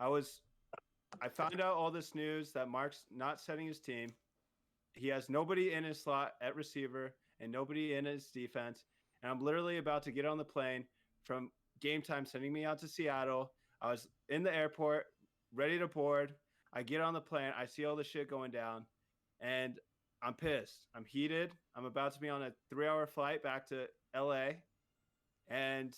I found out all this news that Mark's not setting his team. He has nobody in his slot at receiver and nobody in his defense. And I'm literally about to get on the plane from Game Time sending me out to Seattle. I was in the airport, ready to board. I get on the plane. I see all the shit going down, and I'm pissed. I'm heated. I'm about to be on a 3-hour flight back to LA, and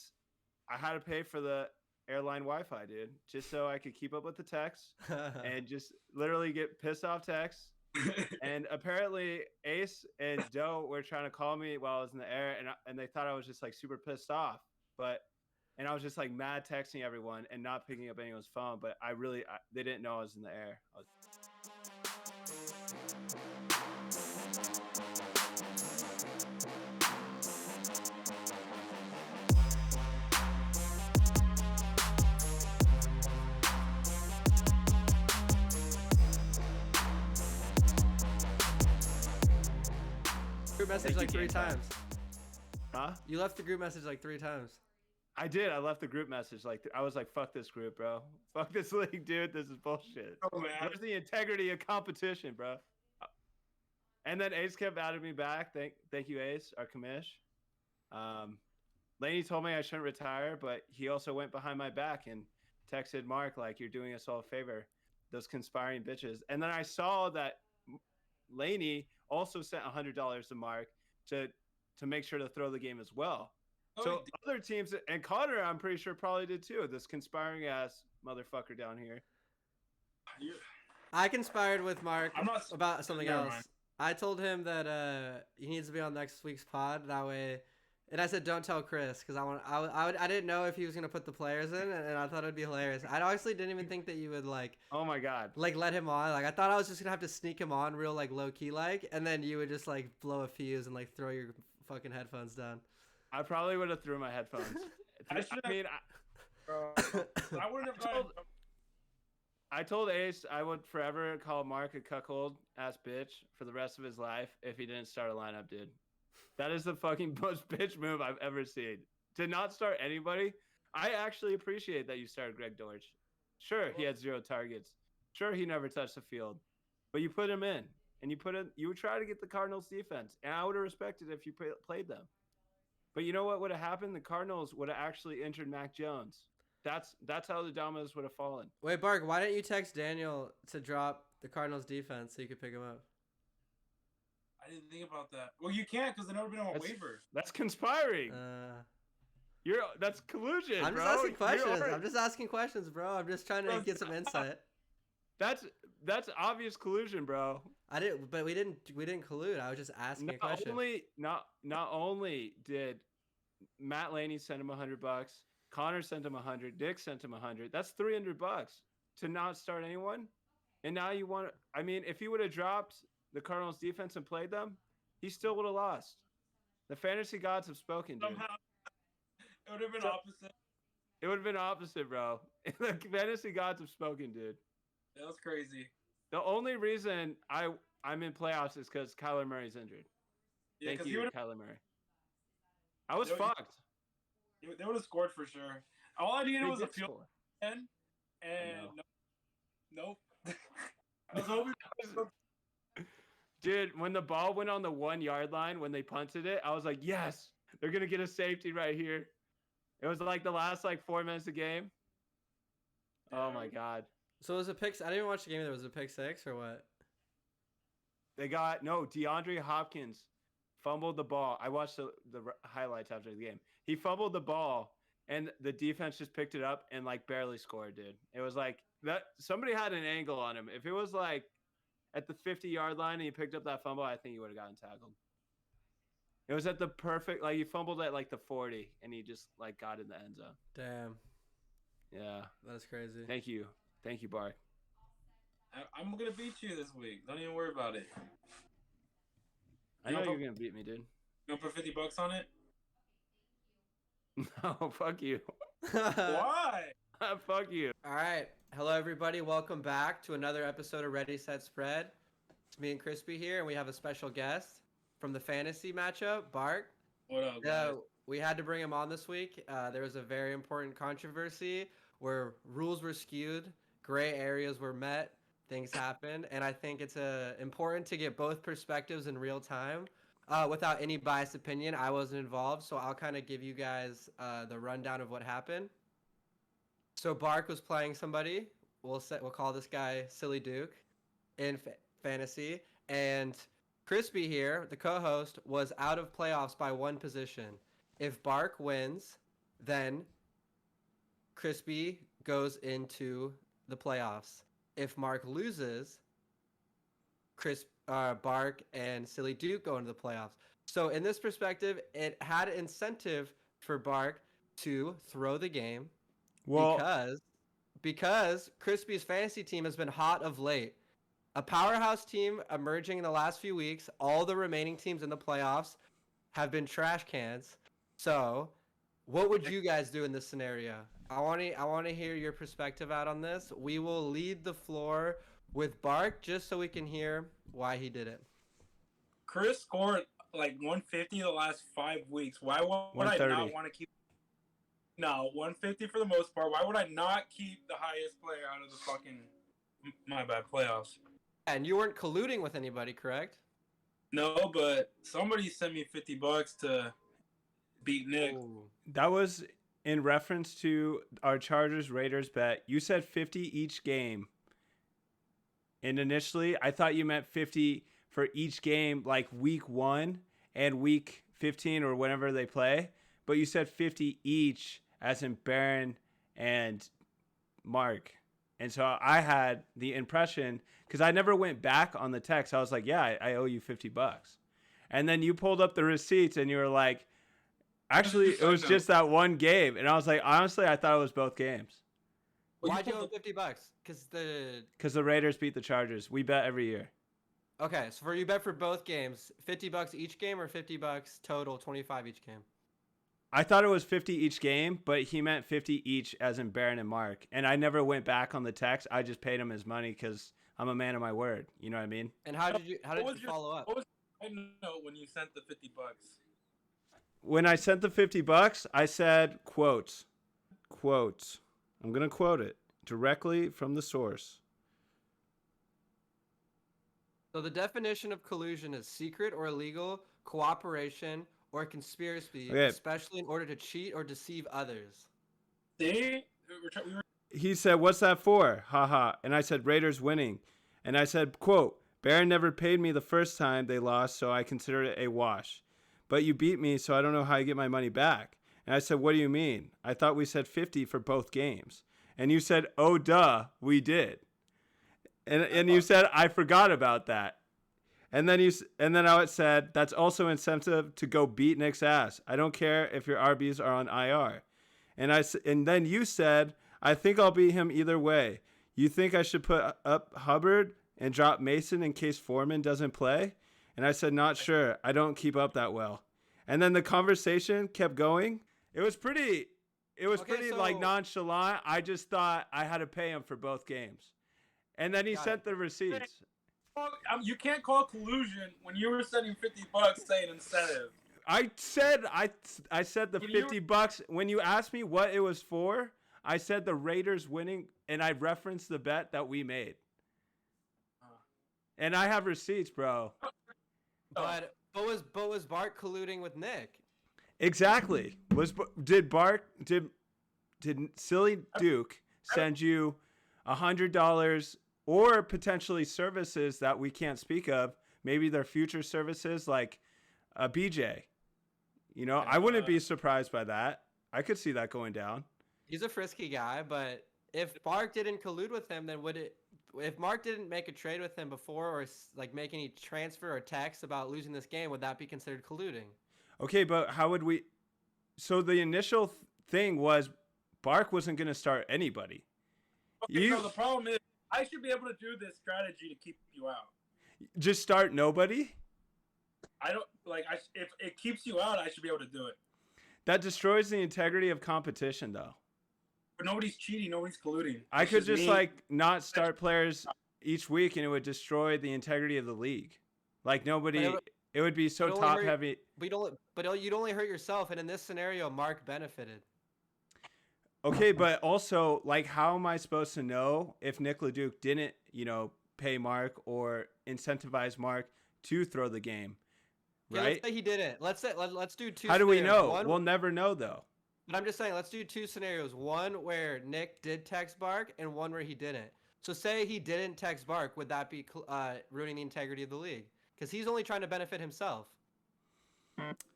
I had to pay for the airline Wi-Fi, dude, just so I could keep up with the texts and just literally get pissed off texts. And apparently Ace and Doe were trying to call me while I was in the air, and they thought I was just like super pissed off. And I was just like mad texting everyone and not picking up anyone's phone. But they didn't know I was in the air. Group message like 3 times. Huh? You left the group message like 3 times. I did. I left the group message. Like I was like, "Fuck this group, bro. Fuck this league, dude. This is bullshit. Oh, man. Where's the integrity of competition, bro?" And then Ace kept adding me back. Thank you, Ace, our commish. Laney told me I shouldn't retire, but he also went behind my back and texted Mark like, "You're doing us all a favor, those conspiring bitches." And then I saw that Laney also sent $100 to Mark to make sure to throw the game as well. So other teams, and Connor, I'm pretty sure probably did too. This conspiring ass motherfucker down here. I conspired with Mark about something else. Mind. I told him that he needs to be on next week's pod. That way, and I said don't tell Chris because I didn't know if he was gonna put the players in, and I thought it'd be hilarious. I honestly didn't even think that you would like. Oh my god! Like let him on. Like I thought I was just gonna have to sneak him on real like low key like, and then you would just like blow a fuse and like throw your fucking headphones down. I probably would have threw my headphones. I wouldn't have. I told Ace I would forever call Mark a cuckold ass bitch for the rest of his life if he didn't start a lineup, dude. That is the fucking most bitch move I've ever seen. To not start anybody, I actually appreciate that you started Greg Dortch. Sure, he had 0 targets. Sure, he never touched the field, but you put him in, and you would try to get the Cardinals defense, and I would have respected it if you played them. But you know what would have happened? The Cardinals would have actually injured Mac Jones. That's how the dominoes would have fallen. Wait, Bark, why didn't you text Daniel to drop the Cardinals defense so you could pick him up? I didn't think about that. Well, you can't because they've never been on waivers. That's conspiring. That's collusion. I'm just asking questions. I'm just asking questions, bro. I'm just trying to get some insight. That's obvious collusion, bro. But we didn't collude. I was just asking a question. Not only did Matt Laney send him $100, Connor sent him 100, Dick sent him 100. That's $300 to not start anyone. And now you want? I mean, if he would have dropped the Cardinals defense and played them, he still would have lost. The fantasy gods have spoken, dude. Somehow, it would have been opposite. It would have been opposite, bro. The fantasy gods have spoken, dude. That was crazy. The only reason I'm in playoffs is because Kyler Murray's injured. Yeah, Thank you, Kyler Murray. I was fucked. They would have scored for sure. All I needed was a field goal. And nope. I was hoping. Dude, when the ball went on the 1 yard line, when they punted it, I was like, yes, they're going to get a safety right here. It was like the last 4 minutes of the game. Oh my God. So was it pick? I didn't even watch the game. There was a pick 6 or what? DeAndre Hopkins fumbled the ball. I watched the highlights after the game. He fumbled the ball, and the defense just picked it up and barely scored, dude. It was like that. Somebody had an angle on him. If it was at the 50-yard line and he picked up that fumble, I think he would have gotten tackled. It was at the perfect, he fumbled at the 40, and he just got in the end zone. Damn. Yeah. That's crazy. Thank you, Bark. I'm gonna beat you this week. Don't even worry about it. I know you're gonna beat me, dude. You gonna put $50 on it? No, fuck you. Why? Fuck you. All right. Hello, everybody. Welcome back to another episode of Ready, Set, Spread. It's me and Crispy here, and we have a special guest from the fantasy matchup, Bark. What up, guys? We had to bring him on this week. There was a very important controversy where rules were skewed gray areas were met, things happened, and I think it's important to get both perspectives in real time. Without any biased opinion, I wasn't involved, so I'll kind of give you guys the rundown of what happened. So Bark was playing somebody. We'll call this guy Silly Duke in fantasy, and Crispy here, the co-host, was out of playoffs by 1 position. If Bark wins, then Crispy goes into the playoffs. If Mark loses, Bark and Silly Duke go into the playoffs. So in this perspective, it had incentive for Bark to throw the game because Crispy's fantasy team has been hot of late. A powerhouse team emerging in the last few weeks. All the remaining teams in the playoffs have been trash cans. So, what would you guys do in this scenario? I want to hear your perspective out on this. We will lead the floor with Bark just so we can hear why he did it. Chris scored like 150 the last 5 weeks. Why would I not want to keep? No, 150 for the most part. Why would I not keep the highest player out of the fucking playoffs? And you weren't colluding with anybody, correct? No, but somebody sent me $50 to beat Nick. Ooh. That was in reference to our Chargers Raiders bet. You said 50 each game. And initially, I thought you meant 50 for each game, like week 1 and week 15 or whenever they play. But you said 50 each, as in Baron and Mark. And so I had the impression, because I never went back on the text. I was like, yeah, I owe you $50. And then you pulled up the receipts and you were like, actually, it was just that one game. And I was like, honestly, I thought it was both games. Why'd you owe $50? Because the Raiders beat the Chargers. We bet every year. Okay, so you bet for both games, $50 each game or $50 total, 25 each game? I thought it was 50 each game, but he meant 50 each as in Baron and Mark. And I never went back on the text. I just paid him his money because I'm a man of my word. You know what I mean? And how did you follow up? I know when you sent the $50. When I sent the $50, I said, quote. I'm going to quote it directly from the source. So the definition of collusion is secret or illegal cooperation or conspiracy, especially in order to cheat or deceive others. He said, what's that for? Haha. And I said, Raiders winning. And I said, quote, Baron never paid me the first time they lost, so I consider it a wash. But you beat me, so I don't know how I get my money back. And I said, what do you mean? I thought we said 50 for both games. And you said, oh, duh, we did. And you said, I forgot about that. And then I said, that's also incentive to go beat Nick's ass. I don't care if your RBs are on IR. And then you said, I think I'll beat him either way. You think I should put up Hubbard and drop Mason in case Foreman doesn't play? And I said, not sure. I don't keep up that well. And then the conversation kept going. It was pretty like nonchalant. I just thought I had to pay him for both games. And then he sent the receipts. You can't call collusion when you were sending $50 saying incentive. I said the $50 when you asked me what it was for. I said the Raiders winning, and I referenced the bet that we made. And I have receipts, bro. But was Bart colluding with Nick? Exactly. Did Silly Duke send you $100 or potentially services that we can't speak of? Maybe they're future services like a BJ. You know, I wouldn't be surprised by that. I could see that going down. He's a frisky guy, but if Mark didn't collude with him, then if Mark didn't make a trade with him before or like make any transfer or text about losing this game, would that be considered colluding? Okay, but how would we? So the initial thing was Bark wasn't going to start anybody. Okay, so the problem is I should be able to do this strategy to keep you out. Just start nobody? If it keeps you out, I should be able to do it. That destroys the integrity of competition, though. But nobody's cheating, nobody's colluding. I could just not start players each week, and it would destroy the integrity of the league. Like nobody, it would be so top heavy. But you'd only hurt yourself, and in this scenario, Mark benefited. Okay, but also, like, how am I supposed to know if Nick Leduc didn't, pay Mark or incentivize Mark to throw the game, Okay, right? let's say he didn't. Let's do two. How do we scenarios. know? One, We'll never know, though. but I'm just saying, let's do two scenarios. One where Nick did text Bark, and one where he didn't. So say he didn't text Bark, would that be ruining the integrity of the league? Because he's only trying to benefit himself.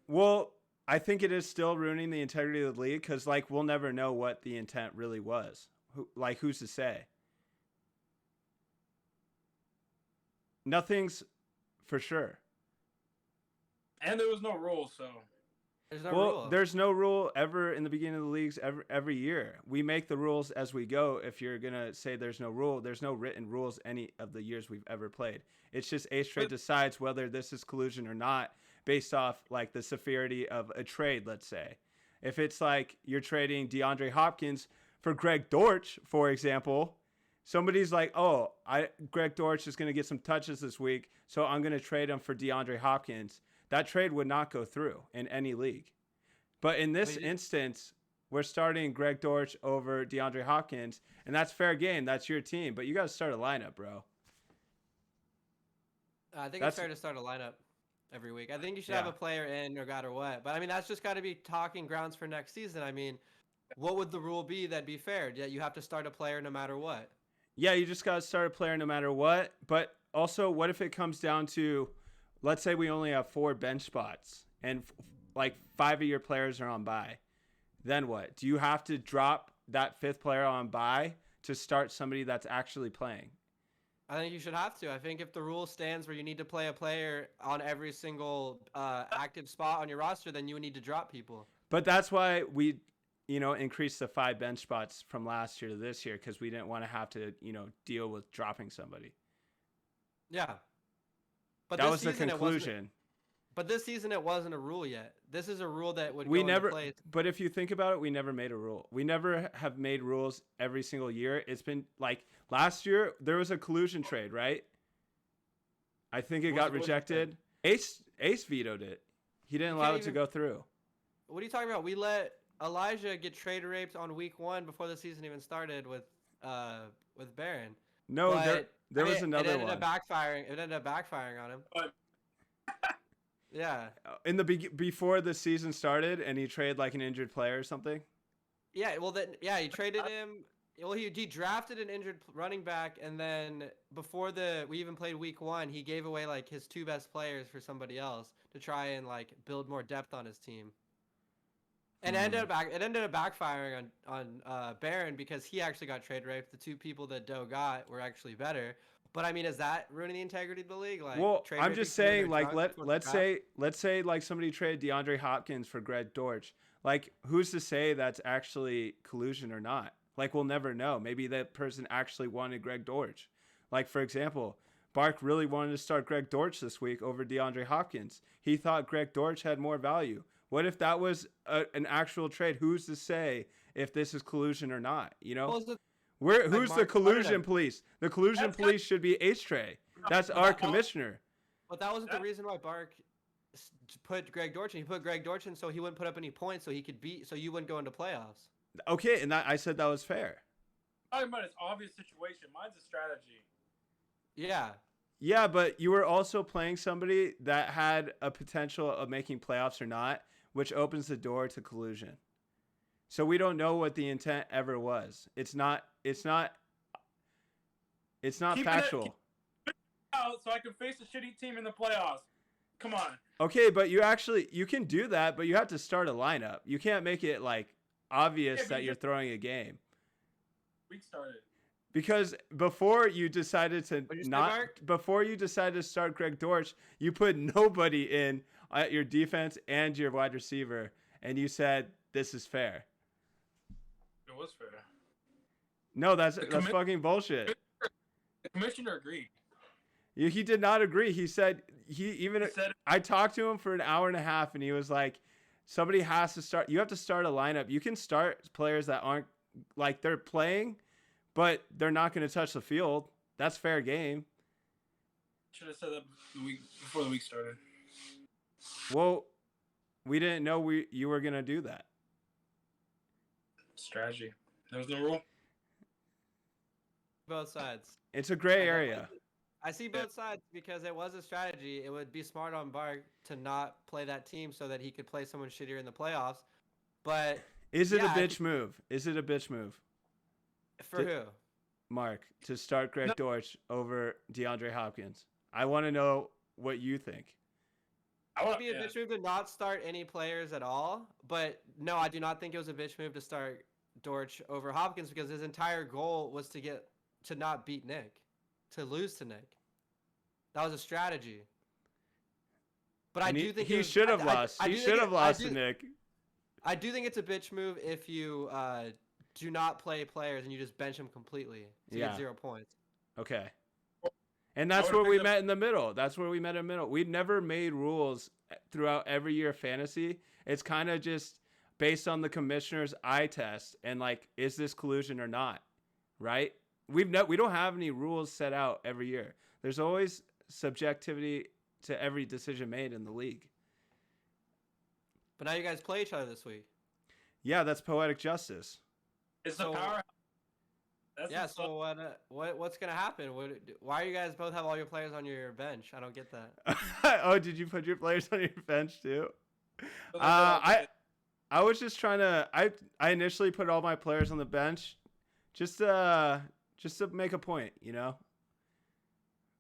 Well, I think it is still ruining the integrity of the league because, like, we'll never know what the intent really was. Who's to say? Nothing's for sure. And there was no rule, so. There's no rule. There's no rule ever in the beginning of the leagues every year. We make the rules as we go. If you're going to say there's no rule, there's no written rules any of the years we've ever played. It's just Ace Trade decides whether this is collusion or not based off like the severity of a trade, let's say. If it's like you're trading DeAndre Hopkins for Greg Dortch, for example, somebody's like, oh, Greg Dortch is going to get some touches this week, so I'm going to trade him for DeAndre Hopkins. That trade would not go through in any league. But in this instance, we're starting Greg Dortch over DeAndre Hopkins, and that's fair game. That's your team. But you got to start a lineup, bro. I think it's fair to start a lineup every week. I think you should have a player in no matter what. But, I mean, that's just got to be talking grounds for next season. I mean, what would the rule be that'd be fair? Yeah, you have to start a player no matter what. Yeah, you just got to start a player no matter what. But also, what if it comes down to, let's say we only have 4 bench spots and like 5 of your players are on bye. Then what? Do you have to drop that 5th player on bye to start somebody that's actually playing? I think you should have to. I think if the rule stands where you need to play a player on every single active spot on your roster, then you would need to drop people. But that's why we, increased the 5 bench spots from last year to this year because we didn't want to have to, deal with dropping somebody. Yeah. But that was the conclusion. But this season, it wasn't a rule yet. This is a rule that would go into place. But if you think about it, we never made a rule. We never have made rules every single year. It's been like last year, there was a collusion trade, right? I think it got rejected. Ace vetoed it. He didn't allow it to go through. What are you talking about? We let Elijah get trade raped on week 1 before the season even started with Barron. No, there was another one. It ended up backfiring on him. Yeah. In the before the season started, and he traded like an injured player or something. Yeah. Well, he traded him. Well, he drafted an injured running back, and then before we even played week 1, he gave away like his 2 best players for somebody else to try and like build more depth on his team. And it ended up backfiring on Barron because he actually got trade raped. The 2 people that Doe got were actually better. But I mean, is that ruining the integrity of the league? Like, well, I'm just saying, like, let's say like somebody traded DeAndre Hopkins for Greg Dortch. Like, who's to say that's actually collusion or not? Like, we'll never know. Maybe that person actually wanted Greg Dortch. Like, for example, Bark really wanted to start Greg Dortch this week over DeAndre Hopkins. He thought Greg Dortch had more value. What if that was an actual trade? Who's to say if this is collusion or not? Who's the collusion police? The collusion police should be Ace Trey. That's our commissioner. But that wasn't the reason why Bark put Greg Dortch in. He put Greg Dortch in so he wouldn't put up any points, so you wouldn't go into playoffs. Okay, and I said that was fair. Talking about his obvious situation. Mine's a strategy. Yeah. Yeah, but you were also playing somebody that had a potential of making playoffs or not, which opens the door to collusion. So we don't know what the intent ever was. It's not factual. Out so I can face a shitty team in the playoffs. Come on. Okay, but you can do that, but you have to start a lineup. You can't make it like obvious that you're throwing a game. Week started. Because before you decided to start Greg Dortch, you put nobody in at your defense and your wide receiver, and you said this is fair. It was fair. No, that's fucking bullshit. The commissioner agreed. He did not agree. He said I talked to him for an hour and a half, and he was like, somebody has to start. You have to start a lineup. You can start players that aren't like they're playing, but they're not going to touch the field. That's fair game. Should have said that before the week started. Well, we didn't know you were going to do that. strategy. There's no rule. Both sides. It's a gray area. I see both sides because it was a strategy. It would be smart on Bark to not play that team so that he could play someone shittier in the playoffs. But Is it a bitch move? Is it a bitch move? For who? Mark, to start Greg Dortch over DeAndre Hopkins. I want to know what you think. It would be a bitch move to not start any players at all. But no, I do not think it was a bitch move to start Dortch over Hopkins because his entire goal was to not beat Nick, to lose to Nick. That was a strategy. But I do think he should have lost. He should have lost to Nick. I do think it's a bitch move if you do not play players and you just bench them completely to get 0 points. Okay. And that's where we met in the middle. That's where we met in the middle. We've never made rules throughout every year of fantasy. It's kind of just based on the commissioner's eye test and like, is this collusion or not? Right? We don't have any rules set out every year. There's always subjectivity to every decision made in the league. But now you guys play each other this week. Yeah, that's poetic justice. It's the power. So what's gonna happen? Why you guys both have all your players on your bench? I don't get that. Oh, did you put your players on your bench too? I was just trying to. I initially put all my players on the bench, just to make a point, you know.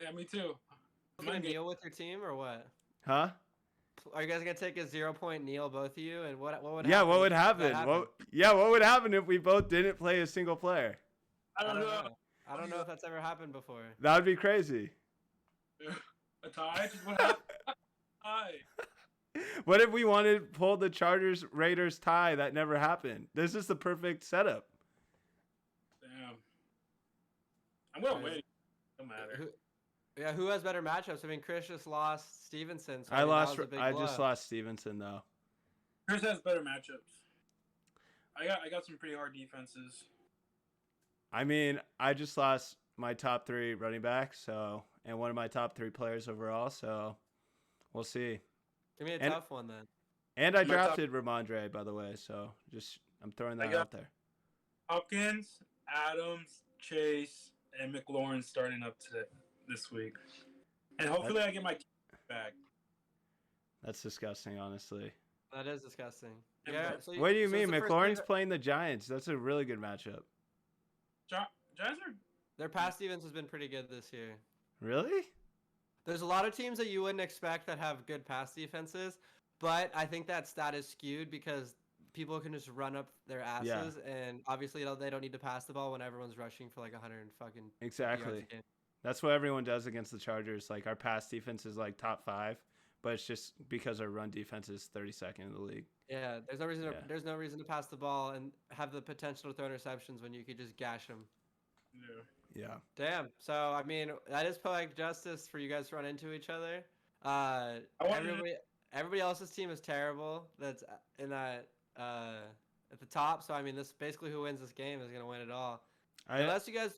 Yeah, me too. Are you gonna kneel with your team or what? Huh? Are you guys gonna take a 0 point kneel, both of you? And what would happen? Yeah, what would happen? What would happen if we both didn't play a single player? I don't know. I don't know if that's ever happened before. That would be crazy. A tie? What happened? Tie. What if we wanted to pull the Chargers Raiders tie? That never happened. This is the perfect setup. Damn. I'm gonna win. Don't matter. Who has better matchups? I mean, Chris just lost Stevenson. So I just lost Stevenson though. Chris has better matchups. I got some pretty hard defenses. I mean, I just lost my top 3 running backs, and one of my top 3 players overall. So we'll see. Give me a tough one then. And I drafted Ramondre, by the way. So I'm throwing that out there. Hopkins, Adams, Chase, and McLaurin starting up this week, and hopefully I get my back. That's disgusting, honestly. That is disgusting. Yeah. What do you mean? McLaurin's playing the Giants. That's a really good matchup. Giants are. Their pass defense has been pretty good this year. Really? There's a lot of teams that you wouldn't expect that have good pass defenses, but I think that stat is skewed because people can just run up their asses, and obviously they don't need to pass the ball when everyone's rushing for like 100 and fucking exactly. yards a game. That's what everyone does against the Chargers. Like our pass defense is like top 5, but it's just because our run defense is 32nd in the league. Yeah, there's no reason to pass the ball and have the potential to throw interceptions when you could just gash them. Yeah. Damn. So I mean, that is poetic justice for you guys to run into each other. Everybody else's team is terrible. That's in that at the top. So I mean, this basically who wins this game is gonna win it all. Unless you get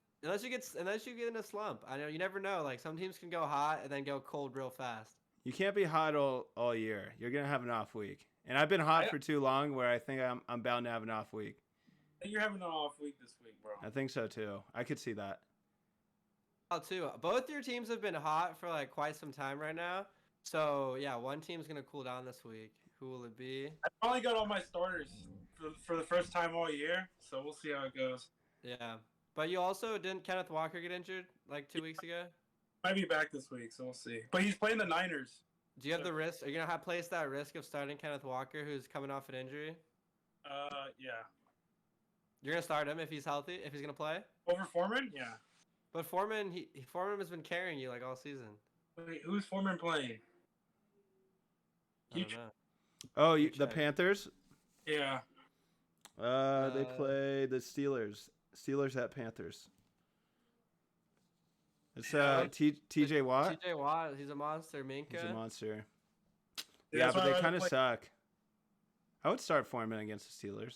in a slump. I know you never know. Like some teams can go hot and then go cold real fast. You can't be hot all year. You're gonna have an off week. And I've been hot for too long, where I think I'm bound to have an off week. You're having an off week this week, bro. I think so too. I could see that. Too. Both your teams have been hot for like quite some time right now. So yeah, one team's gonna cool down this week. Who will it be? I finally got all my starters for the first time all year, so we'll see how it goes. Yeah, but you also didn't Kenneth Walker get injured like 2 weeks ago? Might be back this week, so we'll see. But he's playing the Niners. Do you have the risk? Are you gonna place that risk of starting Kenneth Walker, who's coming off an injury? Yeah. You're gonna start him if he's healthy, if he's gonna play? Over Foreman? Yeah. But Foreman has been carrying you like all season. Wait, who's Foreman playing? I don't know. Oh, the Panthers? Yeah. They play the Steelers. Steelers at Panthers. It's TJ Watt. TJ Watt, he's a monster. Minka. He's a monster. Yeah, but they kind of suck. I would start Foreman against the Steelers.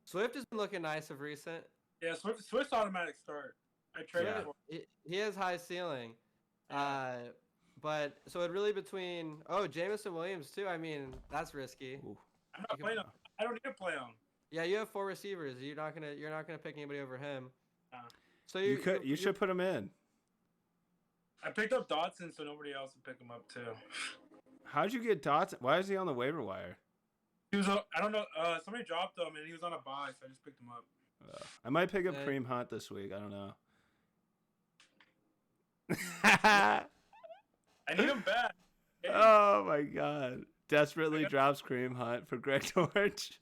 Swift has been looking nice of recent. Yeah, Swift's automatic start. I traded him. He has high ceiling. But so it really between Jameson Williams too. I mean, that's risky. I'm not playing him. I don't need to play him. Yeah, you have 4 receivers. You're not gonna pick anybody over him. So You should put him in. I picked up Dotson, so nobody else would pick him up too. How'd you get Dotson? Why is he on the waiver wire? He was. I don't know. Somebody dropped him, and he was on a bye, so I just picked him up. I might pick up Kareem Hunt this week. I don't know. I need him back. Oh my god! Desperately drops Kareem Hunt for Greg Dortch.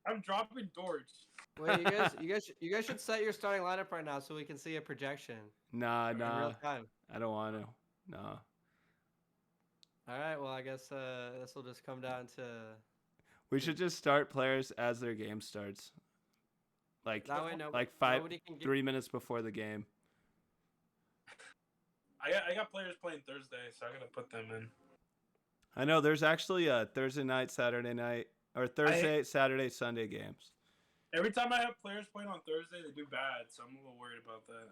I'm dropping Dortch. Wait, you guys should set your starting lineup right now so we can see a projection. Nah. In real time. I don't want to. No. All right. Well, I guess this will just come down to. We should just start players as their game starts. Like That way, like 3 minutes before the game. I got players playing Thursday, so I'm gonna put them in. I know there's actually a Thursday night, Saturday night, or Thursday, Saturday, Sunday games. Every time I have players playing on Thursday, they do bad, so I'm a little worried about that.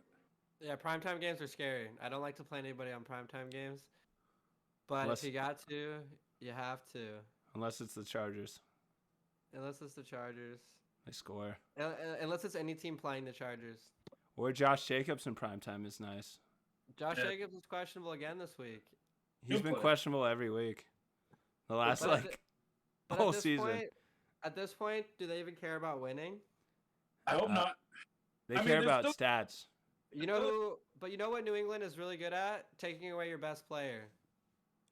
Yeah, primetime games are scary. I don't like to play anybody on primetime games, but if you got to, you have to. Unless it's the Chargers. Unless it's the Chargers. They score. Unless it's any team playing the Chargers. Or Josh Jacobs in primetime is nice. Josh Jacobs was questionable again this week. He's been questionable every week. The last whole season. At this point, do they even care about winning? I hope not. They care about stats. You know what New England is really good at? Taking away your best player.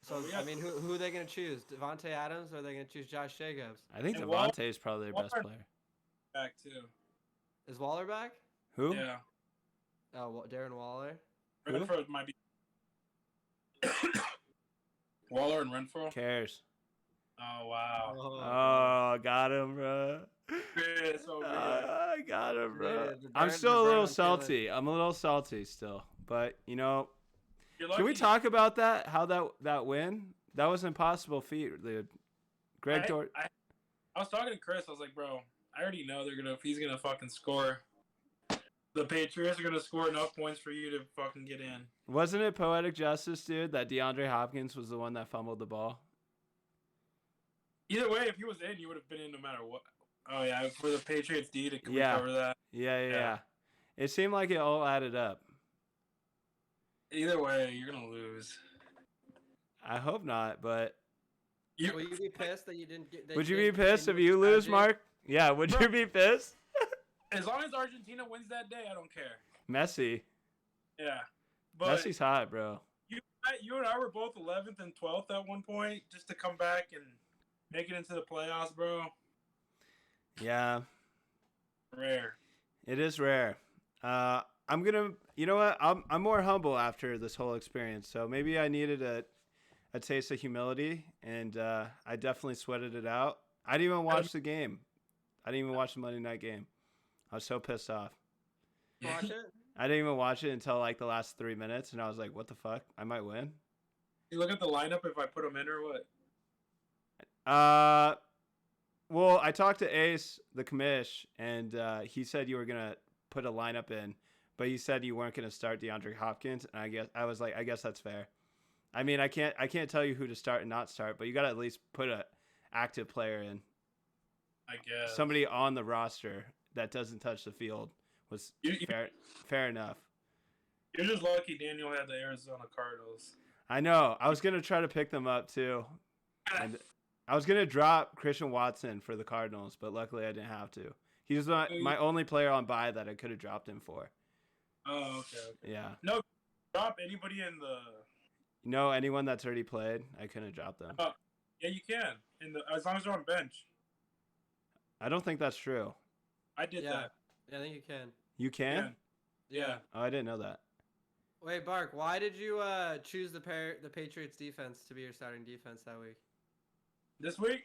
So I mean, who are they going to choose? Devontae Adams, or are they going to choose Josh Jacobs? I think Devontae is probably their best player. Back too. Is Waller back? Who? Yeah. Oh, Darren Waller. Renfro might be. Waller and Renfro. Cares. Oh wow. Oh, got him, bro. I got him, bro. I'm still a little salty. I'm a little salty still, but you know. Can we talk about that? How that win? That was an impossible feat, dude. Greg Dortch. I was talking to Chris. I was like, bro, I already know he's gonna fucking score. The Patriots are gonna score enough points for you to fucking get in. Wasn't it poetic justice, dude, that DeAndre Hopkins was the one that fumbled the ball? Either way, if he was in, you would have been in no matter what. Oh yeah, for the Patriots D to cover that. Yeah. It seemed like it all added up. Either way, you're gonna lose. I hope not, but. Will you be pissed that you didn't get? Would you be pissed if you lose, Mark? Yeah, would you be pissed? As long as Argentina wins that day, I don't care. Messi. Yeah. But Messi's hot, bro. You and I were both 11th and 12th at one point, just to come back and make it into the playoffs, bro. Yeah. Rare. It is rare. I'm gonna. You know what? I'm more humble after this whole experience, so maybe I needed a taste of humility, and I definitely sweated it out. I didn't even watch the game. I didn't even watch the Monday night game. I was so pissed off. Watch it? I didn't even watch it until like the last 3 minutes, and I was like, "What the fuck? I might win." You look at the lineup if I put them in or what? Well, I talked to Ace, the commish, and he said you were gonna put a lineup in, but he said you weren't gonna start DeAndre Hopkins, and I guess that's fair. I mean, I can't tell you who to start and not start, but you gotta at least put a active player in. I guess somebody on the roster that doesn't touch the field was fair enough. You're just lucky Daniel had the Arizona Cardinals. I know. I was gonna try to pick them up too, and I was gonna drop Christian Watson for the Cardinals, but luckily I didn't have to. He was my only player on bye that I could have dropped him for. Oh, okay. Yeah. No, drop anybody in the. No, anyone that's already played, I couldn't drop them. Yeah, you can. As long as they're on bench. I don't think that's true. I did that. Yeah, I think you can. You can? Yeah. Oh, I didn't know that. Wait, Bark, why did you choose the Patriots defense to be your starting defense that week? This week?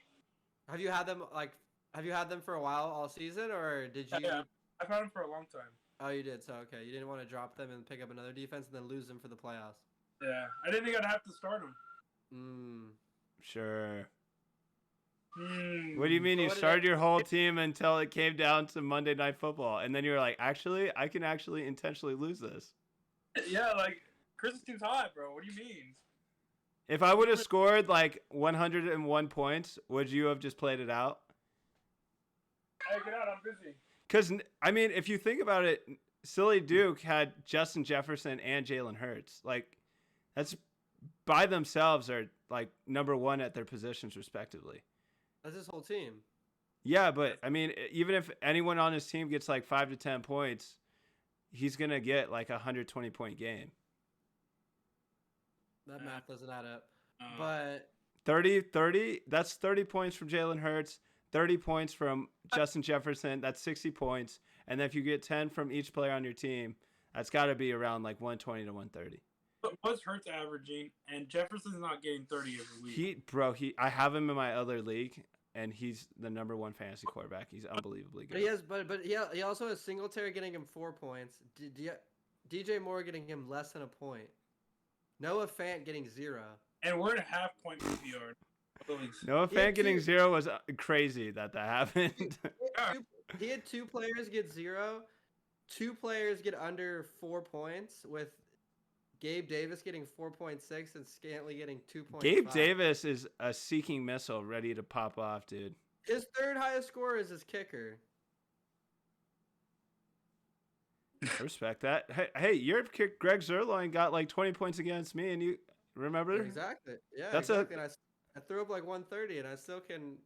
Have you had them for a while all season, or did you? Yeah, I've had them for a long time. Oh, you did. So okay, you didn't want to drop them and pick up another defense and then lose them for the playoffs. Yeah, I didn't think I'd have to start them. Sure. What do you mean you started your whole team until it came down to Monday Night Football, and then you were like, actually, I can actually intentionally lose this? Yeah, like Chris's team's hot, bro. What do you mean? If I would have scored like 101 points, would you have just played it out? Hey, get out. I'm busy. Because, I mean, if you think about it, Silly Duke had Justin Jefferson and Jalen Hurts. Like, that's by themselves are, like, number one at their positions, respectively. That's his whole team. Yeah, but, I mean, even if anyone on his team gets, like, 5 to 10 points, he's going to get, like, a 120-point game. That math doesn't add up. But 30, that's 30 points from Jalen Hurts, 30 points from Justin Jefferson. That's 60 points. And then if you get 10 from each player on your team, that's got to be around like 120 to 130. But what's Hurts averaging? And Jefferson's not getting 30 every week. I have him in my other league, and he's the number one fantasy quarterback. He's unbelievably good. But he also has Singletary getting him 4 points. DJ Moore getting him less than a point. Noah Fant getting 0. And we're in a half-point PPR. Noah Fant getting 0 was crazy that happened. He had 2 players get 0. 2 players get under 4 points, with Gabe Davis getting 4.6 and Scantling getting 2.5. Gabe Davis is a seeking missile ready to pop off, dude. His third highest score is his kicker. I respect that. Hey, your kick, Greg Zerline got like 20 points against me, and you remember? Exactly. Yeah, That's exactly. I threw up like 130, and I still couldn't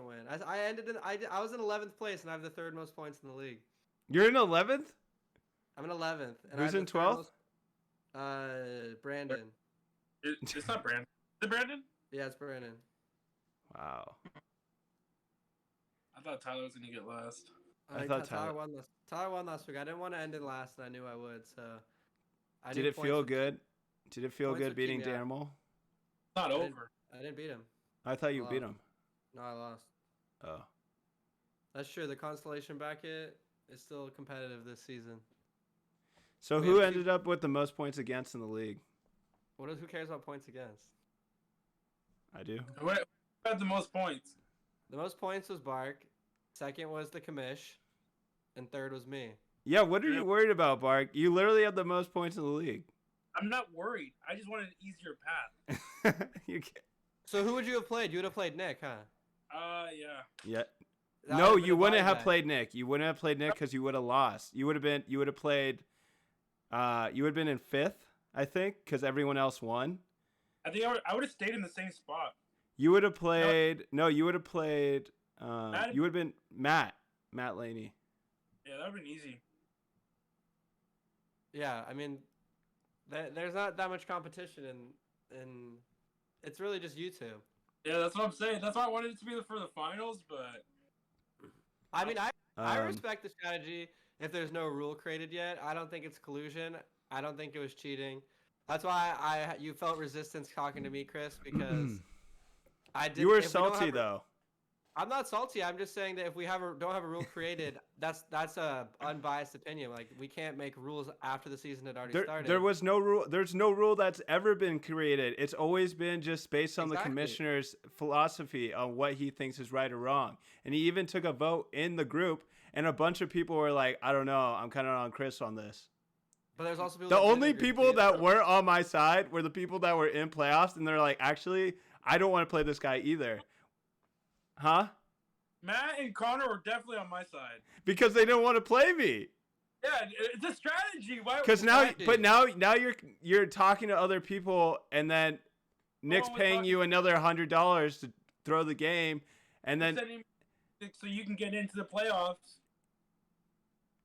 win. I was in 11th place, and I have the third most points in the league. You're in 11th? I'm in 11th. And who's in 12th? Brandon. It's not Brandon. Is it Brandon? Yeah, it's Brandon. Wow. I thought Tyler was gonna get last. I thought Tyler won last week. I didn't want to end it last, and I knew I would. So. Did it feel good? Did it feel good beating Danimal? Not over. I didn't beat him. I thought you beat him. No, I lost. Oh. That's true. The consolation bracket is still competitive this season. So who ended up with the most points against in the league? Who cares about points against? I do. Who had the most points? The most points was Bark. Second was the commish. And third was me. Yeah, what are you worried about, Bark? You literally have the most points in the league. I'm not worried. I just wanted an easier path. You can't. So who would you have played? You would have played Nick, huh? Yeah. Yeah. That No, would've you been a wouldn't bye have bet. played Nick. You wouldn't have played Nick because you would have lost. You would have been in 5th, I think, because everyone else won. I think I would have stayed in the same spot. You would have played. No, you would have played. You would have been Matt Laney. Yeah, that would have been easy. Yeah, I mean, there's not that much competition, and it's really just you two. Yeah, that's what I'm saying. That's why I wanted it to be for the finals, but I mean, I respect the strategy. If there's no rule created yet, I don't think it's collusion. I don't think it was cheating. That's why you felt resistance talking to me, Chris, because I did. You were salty though. I'm not salty. I'm just saying that if we don't have a rule created, that's a unbiased opinion. Like, we can't make rules after the season had already started. There was no rule. There's no rule that's ever been created. It's always been just based on the commissioner's philosophy on what he thinks is right or wrong. And he even took a vote in the group, and a bunch of people were like, "I don't know. I'm kind of on Chris on this." But there's also people the that only didn't agree people with that were on my side were the people that were in playoffs, and they're like, "Actually, I don't want to play this guy either." Huh? Matt and Connor were definitely on my side. Because they didn't want to play me. Yeah, it's a strategy. Because now you're talking to other people, and then Nick's paying you another $100 to throw the game, and then so you can get into the playoffs.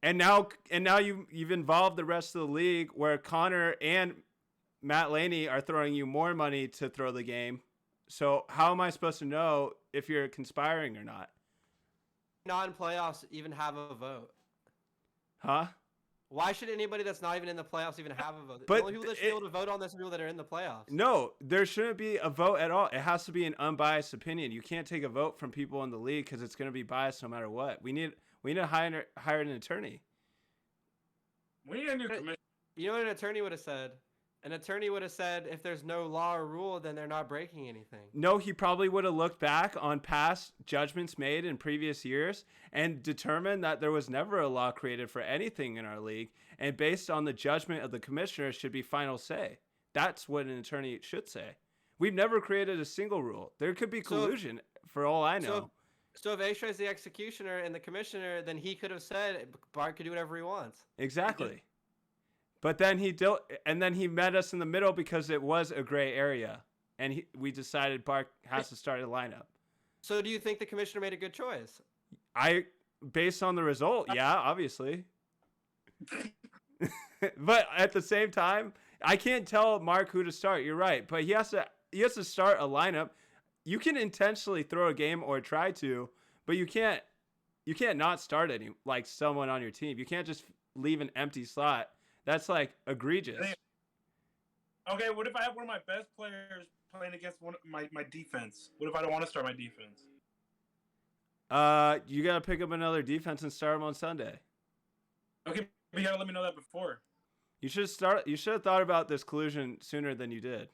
And now you've involved the rest of the league where Connor and Matt Laney are throwing you more money to throw the game. So how am I supposed to know if you're conspiring or not? Non-playoffs even have a vote. Huh? Why should anybody that's not even in the playoffs even have a vote? But the only people that should be able to vote on this are people that are in the playoffs. No, there shouldn't be a vote at all. It has to be an unbiased opinion. You can't take a vote from people in the league because it's going to be biased no matter what. We need to hire an attorney. We need a new commissioner. You know what an attorney would have said? An attorney would have said, if there's no law or rule, then they're not breaking anything. No, he probably would have looked back on past judgments made in previous years and determined that there was never a law created for anything in our league. And based on the judgment of the commissioner should be final say. That's what an attorney should say. We've never created a single rule. There could be collusion for all I know. So if Aisha is the executioner and the commissioner, then he could have said Bart could do whatever he wants. Exactly. But then he met us in the middle because it was a gray area, and we decided Bart has to start a lineup. So do you think the commissioner made a good choice? Based on the result, yeah, obviously. But at the same time, I can't tell Mark who to start. You're right, but he has to start a lineup. You can intentionally throw a game or try to, but you can't not start someone on your team. You can't just leave an empty slot. That's like egregious. Okay, what if I have one of my best players playing against my defense? What if I don't want to start my defense? You gotta pick up another defense and start them on Sunday. Okay, but you gotta let me know that before. You should have thought about this collusion sooner than you did.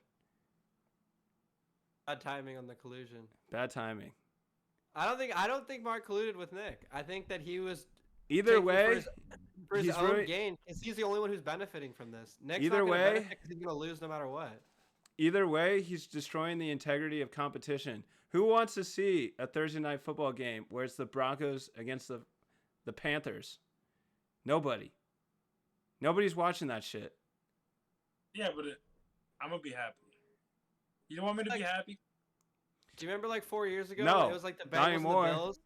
Bad timing on the collusion. Bad timing. I don't think Mark colluded with Nick. I think that he was either way for his own gain, because he's the only one who's benefiting from this. Nick's either not way, benefit 'cause he's gonna lose no matter what. Either way, he's destroying the integrity of competition. Who wants to see a Thursday night football game where it's the Broncos against the Panthers? Nobody. Nobody's watching that shit. Yeah, but I'm gonna be happy. You don't want me to be happy? Do you remember 4 years ago? No, It was like the not Bengals and the anymore. Bills,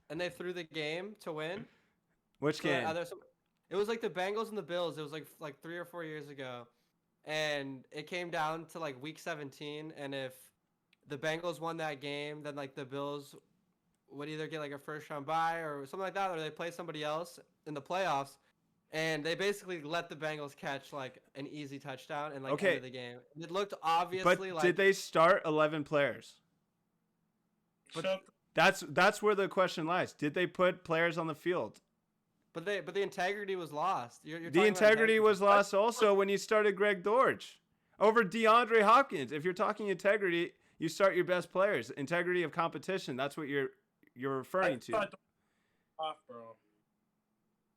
and they threw the game to win. Which game? It was like the Bengals and the Bills. It was like 3 or 4 years ago, and it came down to week 17. And if the Bengals won that game, then the Bills would either get a first round bye or something like that, or they play somebody else in the playoffs. And they basically let the Bengals catch an easy touchdown and end of the game. It looked obviously but did they start 11 players? But That's where the question lies. Did they put players on the field? But the integrity was lost. You're The integrity was lost also when you started Greg Dortch over DeAndre Hopkins. If you're talking integrity, you start your best players. Integrity of competition. That's what you're referring to. Off, bro.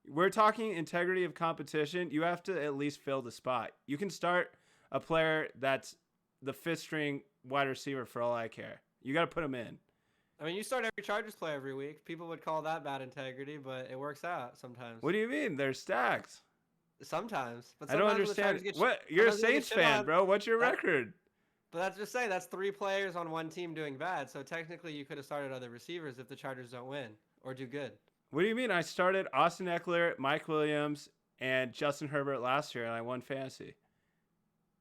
We're talking integrity of competition. You have to at least fill the spot. You can start a player that's the fifth string wide receiver for all I care. You got to put him in. I mean, you start every Chargers player every week. People would call that bad integrity, but it works out sometimes. What do you mean? They're stacked. Sometimes. But I don't understand. You're a Saints fan, bro. What's your record? But that's just saying that's 3 players on one team doing bad. So technically, you could have started other receivers if the Chargers don't win or do good. What do you mean? I started Austin Eckler, Mike Williams, and Justin Herbert last year, and I won fantasy.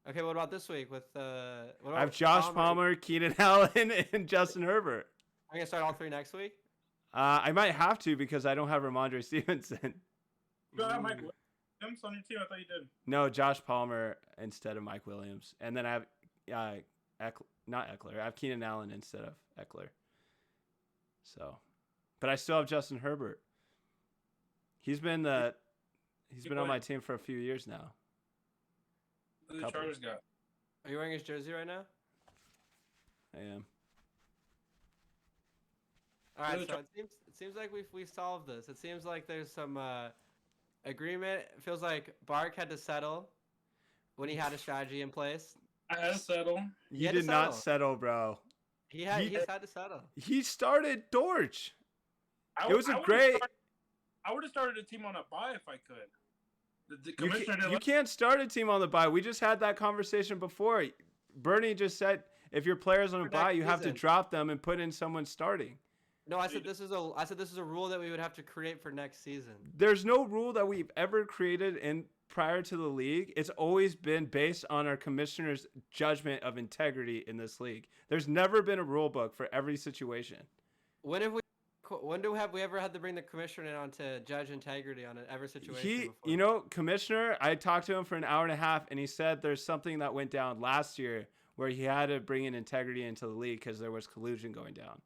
Okay, what about this week with I have Josh Palmer, Keenan Allen, and Justin Herbert. I'm gonna start all 3 next week. I might have to because I don't have Ramondre Stevenson. You have Mike Williams on your team? I thought you did. No, Josh Palmer instead of Mike Williams, and then I have not Eckler. I have Keenan Allen instead of Eckler. So, but I still have Justin Herbert. He's been on my team for a few years now. Who the Chargers got? Are you wearing his jersey right now? I am. All right, so it seems like we've solved this. It seems like there's some agreement. It feels like Bark had to settle when he had a strategy in place. I had to settle. You did not settle, bro. He's had to settle. He started Dortch. I would have started a team on a bye if I could. The commissioner you can't start a team on the bye. We just had that conversation before. Bernie just said if your player's on a bye, you have to drop them and put in someone starting. No, I said this is a rule that we would have to create for next season. There's no rule that we've ever created prior to the league. It's always been based on our commissioner's judgment of integrity in this league. There's never been a rule book for every situation. When have we ever had to bring the commissioner on to judge integrity on every situation before? Commissioner, I talked to him for an hour and a half, and he said there's something that went down last year where he had to bring in integrity into the league because there was collusion going down.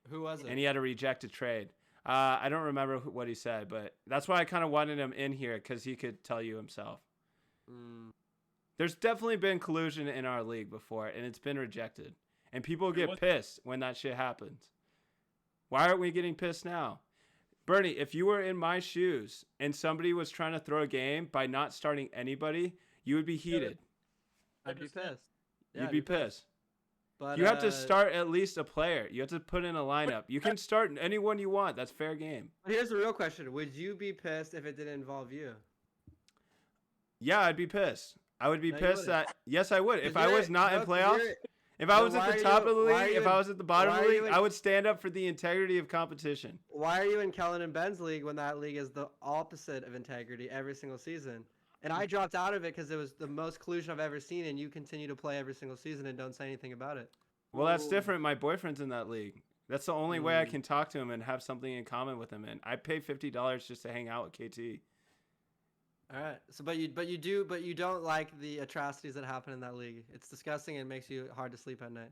Who was it? And he had to reject a trade. I don't remember what he said, but that's why I kind of wanted him in here because he could tell you himself. There's definitely been collusion in our league before, and it's been rejected. And people get pissed when that shit happens. Why aren't we getting pissed now? Bernie, if you were in my shoes and somebody was trying to throw a game by not starting anybody, you would be heated. I'd be pissed. You'd be pissed. But You have to start at least a player. You have to put in a lineup. You can start anyone you want. That's fair game. But here's the real question: would you be pissed if it didn't involve you? Yeah, I'd be pissed. I would be No, you pissed wouldn't. that yes, I would. If I you're- was not in no, 'cause playoffs, you're- if I no, was at why the are top you- of the why are league, you if I in- was at the bottom why of the are you league, in- I would stand up for the integrity of competition. Why are you in Kellen and Ben's league when that league is the opposite of integrity every single season? And I dropped out of it because it was the most collusion I've ever seen, and you continue to play every single season and don't say anything about it. Well, that's Ooh. different. My boyfriend's in that league. That's the only way I Mm. can talk to him and have something in common with him. And I pay $50 just to hang out with KT. All right. So, but you don't like the atrocities that happen in that league. It's disgusting and makes you hard to sleep at night.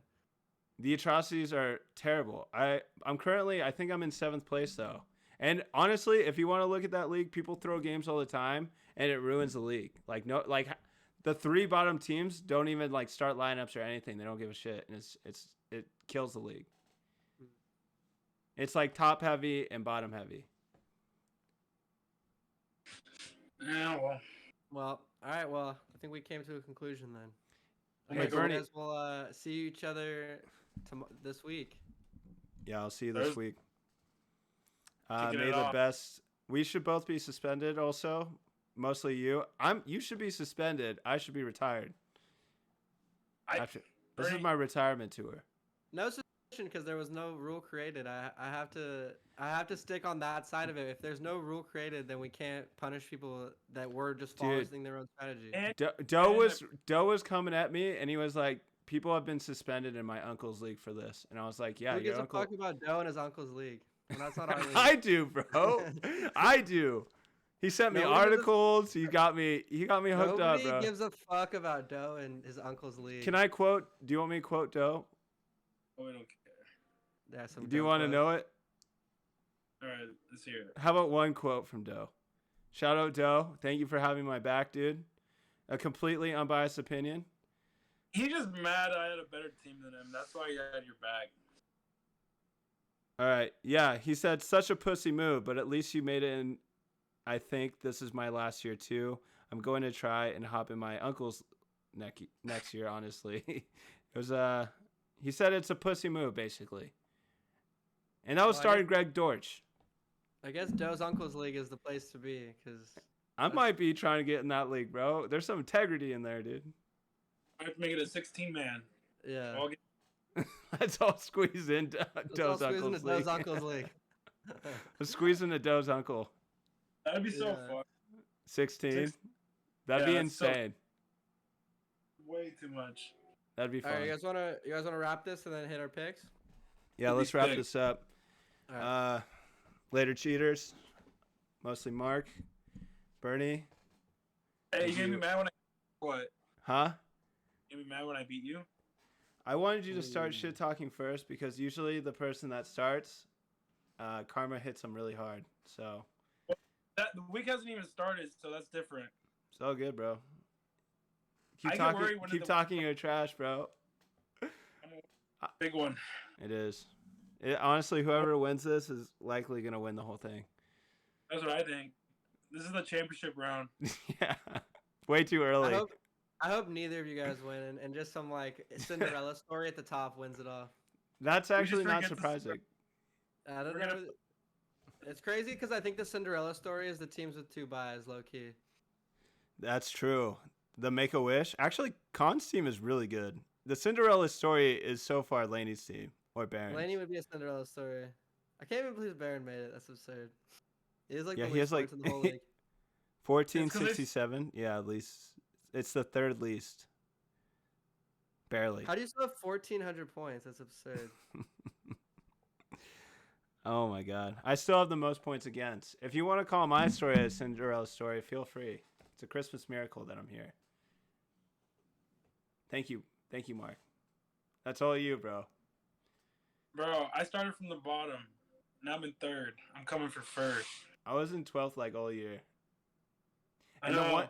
The atrocities are terrible. I'm currently, I think I'm in 7th place though. And honestly, if you want to look at that league, people throw games all the time, and it ruins the league. Like the 3 bottom teams don't even like start lineups or anything. They don't give a shit, and it kills the league. It's like top heavy and bottom heavy. Yeah, well. Well, all right. Well, I think we came to a conclusion then. Hey, Okay, so Bernie. you guys will see each other this week. Yeah, I'll see you this There's- week. Kicking May it the off. best. We should both be suspended. Also, mostly you. You should be suspended. I should be retired. This is Bernie- my retirement tour. No suspension because there was no rule created. I have to stick on that side of it. If there's no rule created, then we can't punish people that were just Dude. following their own strategy. And- Doe and was coming at me, and he was like, "People have been suspended in my uncle's league for this," and I was like, "Yeah, Who your gives a uncle." fuck about Doe and his uncle's league? Well, that's not our league. I do, bro. I do. He sent me Nobody gives a- articles. He got me hooked up, Nobody bro. gives a fuck about Doe and his uncle's league. Can I quote? Do you want me to quote Doe? Oh, we don't care. Yeah, some Do you Doe want to quote. know it? All right, let's hear it. How about one quote from Doe? Shout out Doe. Thank you for having my back, dude. A completely unbiased opinion. He's just mad I had a better team than him. That's why he had your back. All right. Yeah, he said such a pussy move, but at least you made it in. I think this is my last year too. I'm going to try and hop in my uncle's next year, honestly. It was he said it's a pussy move basically. And that was Well, I starting Greg Dortch. I guess Doe's uncle's league is the place to be because I might be trying to get in that league, bro. There's some integrity in there, dude. I have to make it a 16-man. yeah. All get- Let's all squeeze in Let's all Doe's squeeze into uncle's Doe's league. uncle's league. Let's squeeze into Doe's uncle. That'd be so Yeah. fun. 16. Six- That'd be Yeah, that's so- insane. Way too much. That'd be All fun. right, you guys wanna wrap this and then hit our picks? Yeah, That'd be let's wrap sick. this up. All right. Later cheaters. Mostly Mark. Bernie. Hey, you gonna be You- mad when I what? Huh? You gonna be mad when I beat you? I wanted you to start Ooh. shit talking first because usually the person that starts, karma hits them really hard. So The week hasn't even started, so that's different. it's all good, bro. Keep I get talking. worried when Keep the- talking your trash, bro. Big one. It is. Honestly, whoever wins this is likely gonna win the whole thing. That's what I think. This is the championship round. Yeah. Way too early. I hope neither of you guys win, and just some like Cinderella story at the top wins it all. That's just actually not forget the surprising. I don't We're know. gonna- It's crazy because I think the Cinderella story is the teams with 2 buys, low key. That's true. The Make a Wish. Actually, Khan's team is really good. The Cinderella story is so far Laney's team or Baron's. Laney would be a Cinderella story. I can't even believe Baron made it. That's absurd. He is like Yeah, the he has, least like- points in the whole league. 1467. Yeah, at least it's the third least. Barely. How do you still have 1,400 points? That's absurd. Oh my god. I still have the most points against. If you want to call my story a Cinderella story, feel free. It's a Christmas miracle that I'm here. Thank you. Thank you, Mark. That's all you, bro. Bro, I started from the bottom. Now I'm in third. I'm coming for first. I was in 12th like all year. I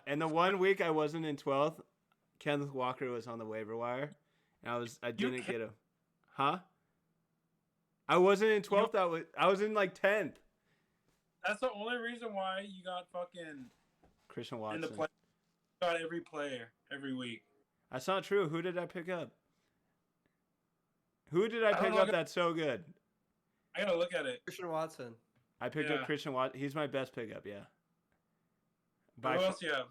And know. the one week I wasn't in 12th, Kenneth Walker was on the waiver wire, and I didn't get him. Huh? I wasn't in 12th. I was in like 10th. That's the only reason why you got fucking Christian in Watson. the play. You got every player every week. That's not true. Who did I pick up? Who did I don't pick know. up that's so good? I gotta look at it. Christian Watson. I picked up Yeah. Christian Watson. He's my best pickup, yeah. Who By else you have?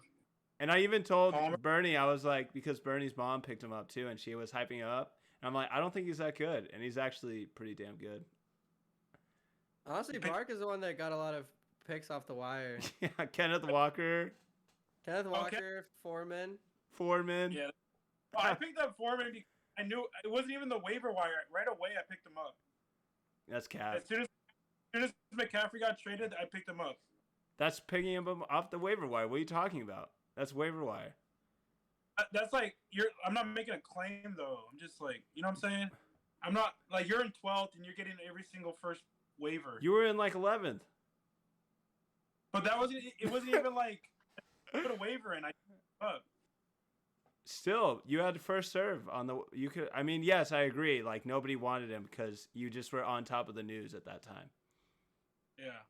And I even told Palmer? Bernie, I was like, because Bernie's mom picked him up too, and she was hyping him up. And I'm like, I don't think he's that good, and he's actually pretty damn good. Honestly, Bark is the one that got a lot of picks off the wire. Yeah, Kenneth Walker, Kenneth Walker, Foreman. Yeah. Oh, I picked up Foreman because I knew it wasn't even the waiver wire. Right away, I picked him up. That's cap. As soon as McCaffrey got traded, I picked him up. That's picking him up off the waiver wire. What are you talking about? That's waiver wire. That's like I'm not making a claim though. I'm just like, you know what I'm saying? I'm not like you're in 12th and you're getting every single first waiver. You were in like 11th. But that wasn't. It wasn't even like I put a waiver in. I up. Still, you had first serve on the. You could. I mean, yes, I agree. Like nobody wanted him because you just were on top of the news at that time. Yeah.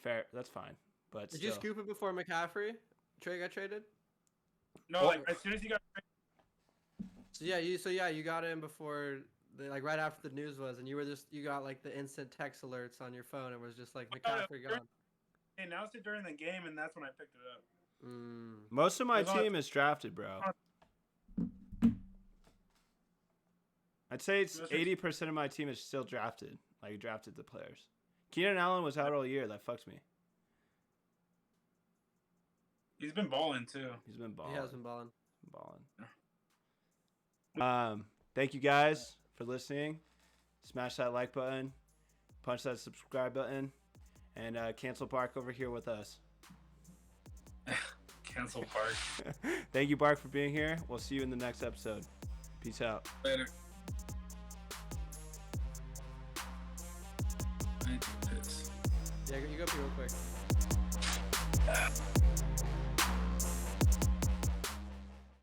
Fair. That's fine. But Did you scoop it before McCaffrey got traded? No, like as soon as he got. So you got him before like right after the news was, and you got like the instant text alerts on your phone. It was just like McCaffrey gone. They announced it during the game, and that's when I picked it up. Most of my team is drafted, bro. I'd say it's 80% of my team is still drafted. Like drafted the players. Keenan Allen was out all year. That fucks me. He's been balling too. He's been balling. He has been balling. Thank you guys for listening. Smash that like button, punch that subscribe button, and cancel Bark over here with us. Cancel Bark. Thank you, Bark, for being here. We'll see you in the next episode. Peace out. Later. I do this. Yeah, you go real quick.